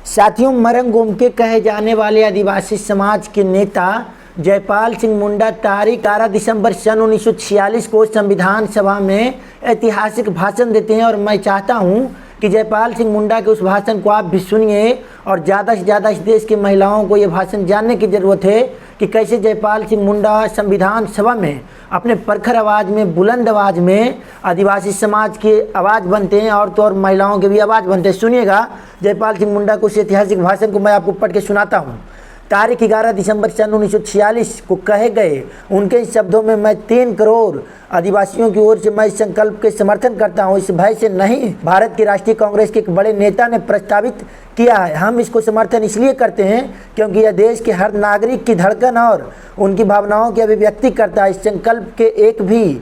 साथियों, मरंग गोमके कहे जाने वाले आदिवासी समाज के नेता जयपाल सिंह मुंडा तारीख 11 दिसंबर सन 1946 को संविधान सभा में ऐतिहासिक भाषण देते हैं और मैं चाहता हूं कि जयपाल सिंह मुंडा के उस भाषण को आप भी सुनिए और ज़्यादा से ज़्यादा इस देश की महिलाओं को ये भाषण जानने की ज़रूरत है कि कैसे जयपाल सिंह मुंडा संविधान सभा में अपने प्रखर आवाज़ में, बुलंद आवाज़ में आदिवासी समाज की आवाज़ बनते हैं और तो और महिलाओं के भी आवाज़ बनते हैं। सुनिएगा जयपाल सिंह मुंडा को उस ऐतिहासिक भाषण को मैं आपको पढ़ के सुनाता हूँ। तारीख 11 दिसंबर सन 1946 को कहे गए उनके शब्दों में मैं 3 करोड़ आदिवासियों की ओर से मैं इस संकल्प के समर्थन करता हूं, इस भय से नहीं। भारत की राष्ट्रीय कांग्रेस के एक बड़े नेता ने प्रस्तावित किया है। हम इसको समर्थन इसलिए करते हैं क्योंकि यह देश के हर नागरिक की धड़कन और उनकी भावनाओं की अभिव्यक्ति करता है। इस संकल्प के एक भी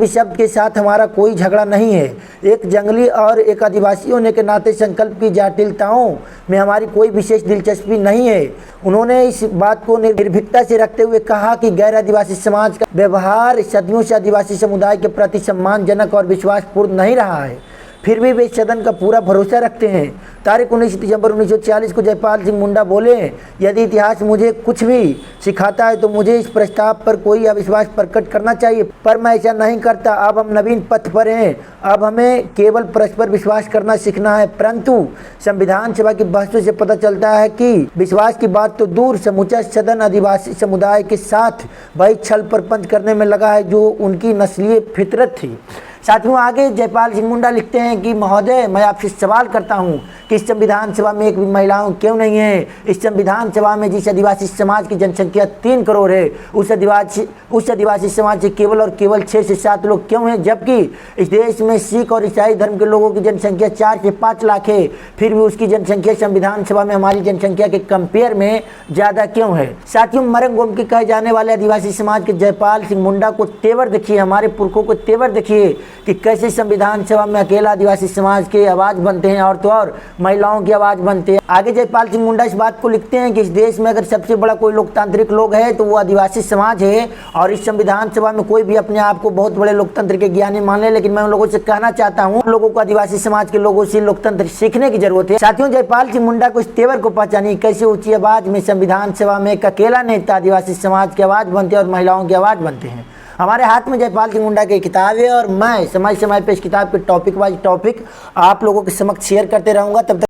शब्द के साथ हमारा कोई झगड़ा नहीं है। एक जंगली और एक आदिवासी होने के नाते संकल्प की जटिलताओं में हमारी कोई विशेष दिलचस्पी नहीं है। उन्होंने इस बात को निर्भीकता से रखते हुए कहा कि गैर आदिवासी समाज का व्यवहार सदियों से आदिवासी समुदाय के प्रति सम्मानजनक और विश्वासपूर्ण नहीं रहा है, फिर भी वे सदन का पूरा भरोसा रखते हैं। तारीख 19 दिसंबर 1946 को जयपाल सिंह मुंडा बोले, यदि इतिहास मुझे कुछ भी सिखाता है तो मुझे इस प्रस्ताव पर कोई अविश्वास प्रकट करना चाहिए, पर मैं ऐसा नहीं करता। अब हम नवीन पथ पर हैं, अब हमें केवल परस्पर विश्वास करना सीखना है। परंतु संविधान सभा की बहसों से पता चलता है कि विश्वास की बात तो दूर, समूचा सदन आदिवासी समुदाय के साथ वही छल प्रपंच करने में लगा है जो उनकी नस्लीय फितरत थी। साथियों, आगे जयपाल सिंह मुंडा लिखते हैं कि महोदय, मैं आपसे सवाल करता हूं कि इस संविधान सभा में एक भी महिलाओं क्यों नहीं है? इस संविधान सभा में जिस आदिवासी समाज की जनसंख्या 3 करोड़ है, उस आदिवासी समाज से केवल और केवल 6 से 7 लोग क्यों हैं? जबकि इस देश में सिख और ईसाई धर्म के लोगों की जनसंख्या 4 से 5 लाख है, फिर भी उसकी जनसंख्या संविधान सभा में हमारी जनसंख्या के कंपेयर में ज़्यादा क्यों है? साथियों, मरंग गोमके कहे जाने वाले आदिवासी समाज के जयपाल सिंह मुंडा को तेवर देखिए, हमारे पुरखों को तेवर देखिए कि कैसे संविधान सभा में अकेला आदिवासी समाज की आवाज़ बनते हैं और तो और महिलाओं की आवाज़ बनते हैं। आगे जयपाल सिंह मुंडा इस बात को लिखते हैं कि इस देश में अगर सबसे बड़ा कोई लोकतांत्रिक लोग है तो वो आदिवासी समाज है और इस संविधान सभा में कोई भी अपने आप को बहुत बड़े लोकतंत्र के ज्ञानी मान ले, लेकिन मैं उन लोगों से कहना चाहता हूँ लोगों को आदिवासी समाज के लोगों से लोकतंत्र सीखने की जरूरत है। साथियों, जयपाल सिंह मुंडा को इस तेवर को पहचानिए, कैसे ऊंची आवाज़ में संविधान सभा में एक अकेला नेता आदिवासी समाज की आवाज़ बनते हैं और महिलाओं की आवाज़ बनते हैं। हमारे हाथ में जयपाल सिंह मुंडा की किताब है और मैं समय समय पे इस किताब के टॉपिक वाइज टॉपिक आप लोगों के समक्ष शेयर करते रहूँगा। तब तक